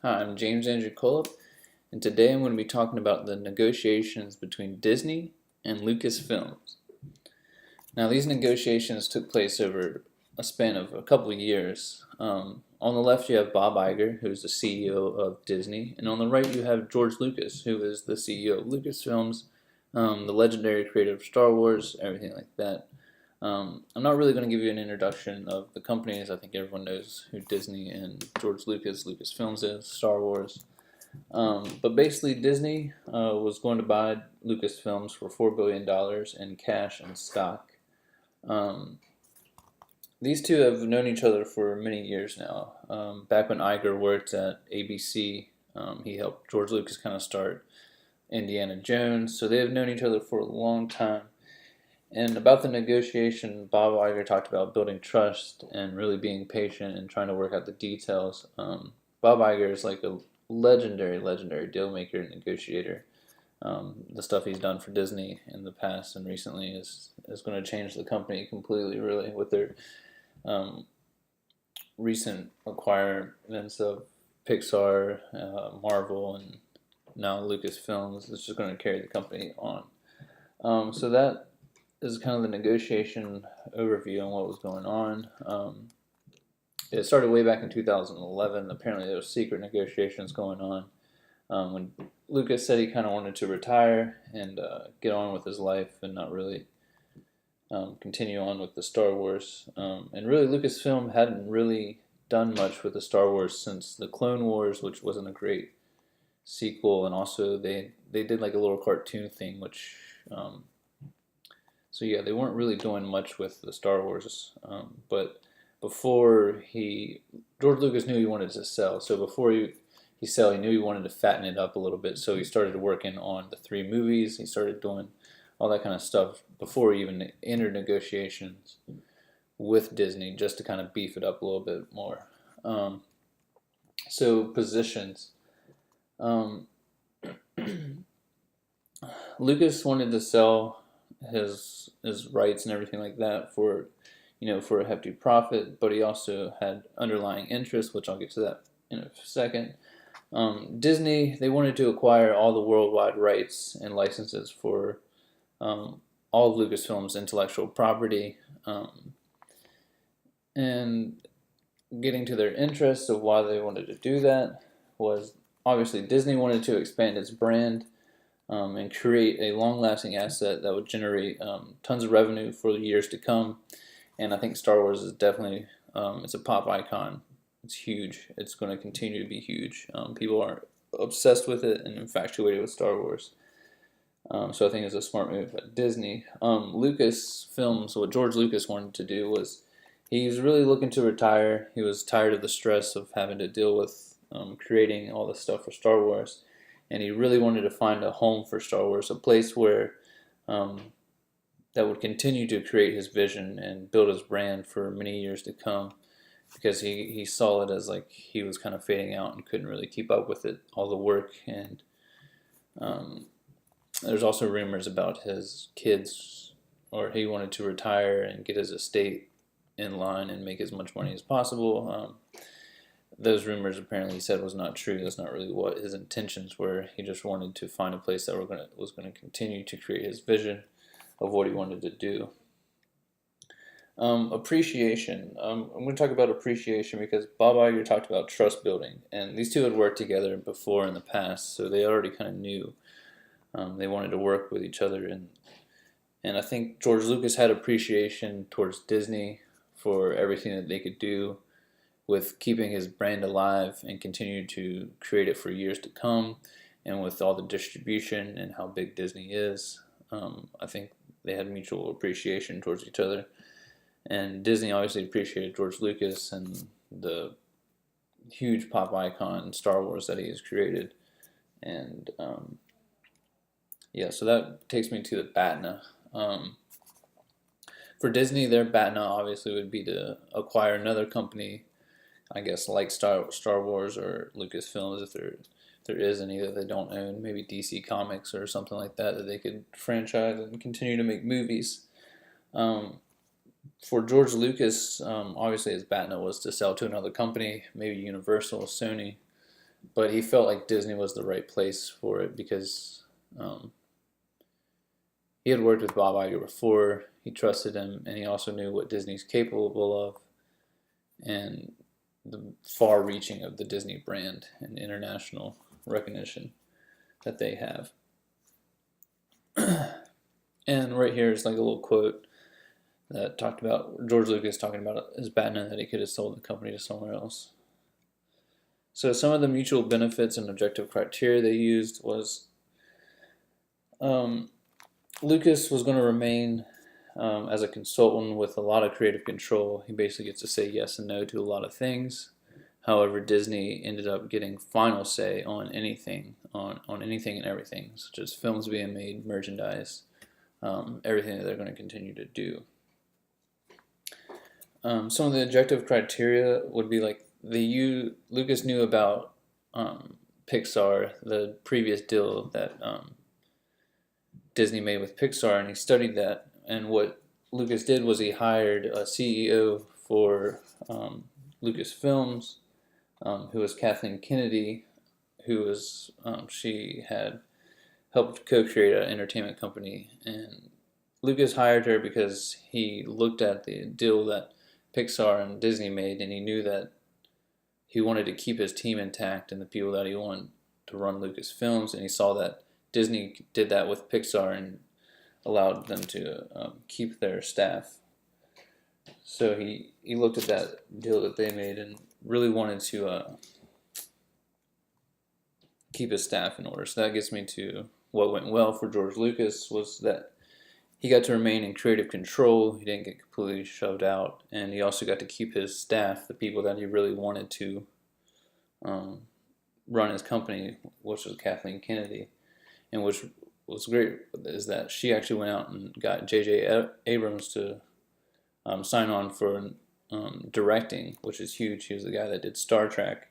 Hi, I'm James Andrew Cullip, and today I'm going to be talking about the negotiations between Disney and Lucasfilms. Now, these negotiations took place over a span of a couple of years. On the left, you have Bob Iger, who's the CEO of Disney, and on the right, you have George Lucas, who is the CEO of Lucasfilms, the legendary creator of Star Wars, everything like that. I'm not really going to give you an introduction of the companies. I think everyone knows who Disney and George Lucas, Lucasfilms is, Star Wars. But basically, Disney was going to buy Lucasfilms for $4 billion in cash and stock. Um, these two have known each other for many years now. Back when Iger worked at ABC, he helped George Lucas kind of start Indiana Jones, so they have known each other for a long time. And about the negotiation, Bob Iger talked about building trust and really being patient and trying to work out the details. Bob Iger is like a legendary deal maker and negotiator. The stuff he's done for Disney in the past and recently is going to change the company completely, really, with their um, recent acquirements of Pixar, Marvel, and now Lucasfilms. It's just going to carry the company on. So that is kind of the negotiation overview on what was going on. It started way back in 2011. Apparently, there was secret negotiations going on when Lucas said he kind of wanted to retire and get on with his life and not really continue on with the Star Wars. And really, Lucasfilm hadn't really done much with the Star Wars since the Clone Wars, which wasn't a great sequel, and also they did like a little cartoon thing, which so yeah, they weren't really doing much with the Star Wars. But before George Lucas knew he wanted to sell. So before he sell, he knew he wanted to fatten it up a little bit. So he started working on the three movies. He started doing all that kind of stuff before he even entered negotiations with Disney, just to kind of beef it up a little bit more. So positions. Um, Lucas wanted to sell his rights and everything like that for for a hefty profit, but he also had underlying interest, which I'll get to that in a second. Disney, they wanted to acquire all the worldwide rights and licenses for all of Lucasfilm's intellectual property, and getting to their interests of why they wanted to do that was obviously Disney wanted to expand its brand and create a long-lasting asset that would generate tons of revenue for the years to come. And I think Star Wars is definitely it's a pop icon. It's huge. It's going to continue to be huge. People are obsessed with it and infatuated with Star Wars. So I think it's a smart move at Disney. Lucasfilms, what George Lucas wanted to do was he's really looking to retire. He was tired of the stress of having to deal with creating all this stuff for Star Wars, and he really wanted to find a home for Star Wars, a place where um, that would continue to create his vision and build his brand for many years to come. Because he saw it as like he was kind of fading out and couldn't really keep up with it, all the work. And um, there's also rumors about his kids, or he wanted to retire and get his estate in line and make as much money as possible. Those rumors apparently he said was not true. That's not really what his intentions were. He just wanted to find a place that was going to continue to create his vision of what he wanted to do. Appreciation. I'm going to talk about appreciation because Bob Iger talked about trust building, and these two had worked together before in the past, so they already kind of knew they wanted to work with each other, and I think George Lucas had appreciation towards Disney for everything that they could do with keeping his brand alive and continue to create it for years to come, and with all the distribution and how big Disney is. I think they had mutual appreciation towards each other. And Disney obviously appreciated George Lucas and the huge pop icon Star Wars that he has created. And yeah, so that takes me to the BATNA. For Disney, their BATNA obviously would be to acquire another company, I guess, like Star Wars or Lucasfilms, if there is any that they don't own, maybe DC Comics or something like that they could franchise and continue to make movies. For George Lucas, obviously his BATNA was to sell to another company, maybe Universal, Sony, but he felt like Disney was the right place for it because he had worked with Bob Iger before. He trusted him, and he also knew what Disney's capable of and the far-reaching of the Disney brand and international recognition that they have. And right here is like a little quote that talked about George Lucas talking about his Batman, that he could have sold the company to somewhere else. So some of the mutual benefits and objective criteria they used was Lucas was going to remain as a consultant with a lot of creative control. He basically gets to say yes and no to a lot of things. However, Disney ended up getting final say on anything, on anything and everything, such as films being made, merchandise, everything that they're going to continue to do. Some of the objective criteria would be like Lucas knew about Pixar, the previous deal that Disney made with Pixar, and he studied that. And what Lucas did was he hired a CEO for LucasFilms, who was Kathleen Kennedy, who was she had helped co-create an entertainment company, and Lucas hired her because he looked at the deal that Pixar and Disney made, and he knew that he wanted to keep his team intact and the people that he wanted to run LucasFilms, and he saw that Disney did that with Pixar and allowed them to keep their staff. So he looked at that deal that they made and really wanted to keep his staff in order. So that gets me to what went well for George Lucas was that he got to remain in creative control. He didn't get completely shoved out, and he also got to keep his staff, the people that he really wanted to run his company, which was Kathleen Kennedy. And which was great is that she actually went out and got J.J. Abrams to sign on for directing, which is huge. He was the guy that did Star Trek,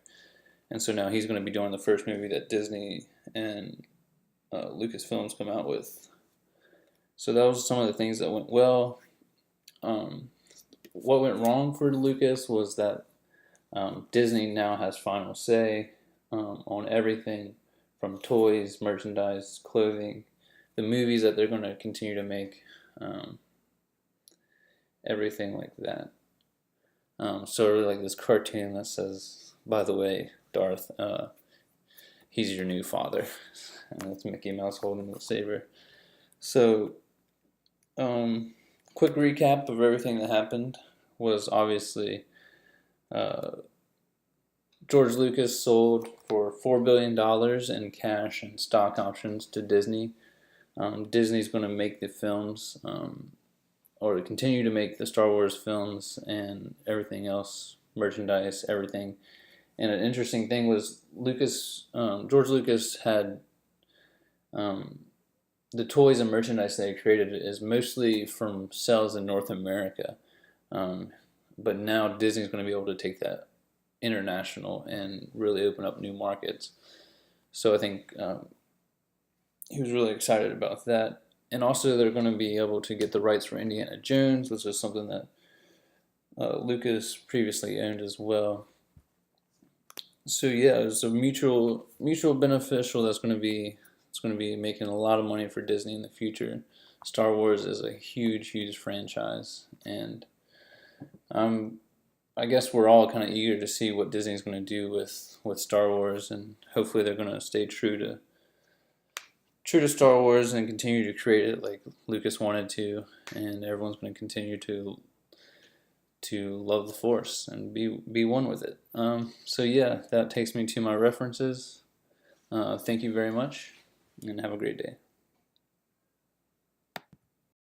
and so now he's going to be doing the first movie that Disney and Lucasfilms come out with. So that was some of the things that went well. What went wrong for Lucas was that Disney now has final say on everything from toys, merchandise, clothing, the movies that they're going to continue to make, everything like that. Sort of like this cartoon that says, by the way, Darth, he's your new father. And that's Mickey Mouse holding the saber. So, quick recap of everything that happened was obviously George Lucas sold for $4 billion in cash and stock options to Disney. Disney's going to make the films, or continue to make the Star Wars films and everything else, merchandise, everything. And an interesting thing was George Lucas had the toys and merchandise that he created is mostly from sales in North America. But now Disney's going to be able to take that international and really open up new markets. So I think he was really excited about that. And also they're going to be able to get the rights for Indiana Jones, which is something that Lucas previously owned as well. So yeah, it's a mutual beneficial that's going to be making a lot of money for Disney in the future. Star Wars is a huge franchise, and I guess we're all kind of eager to see what Disney's going to do with Star Wars, and hopefully they're going to stay true to Star Wars and continue to create it like Lucas wanted to, and everyone's going to continue to love the Force and be one with it. So yeah, that takes me to my references. Thank you very much, and have a great day.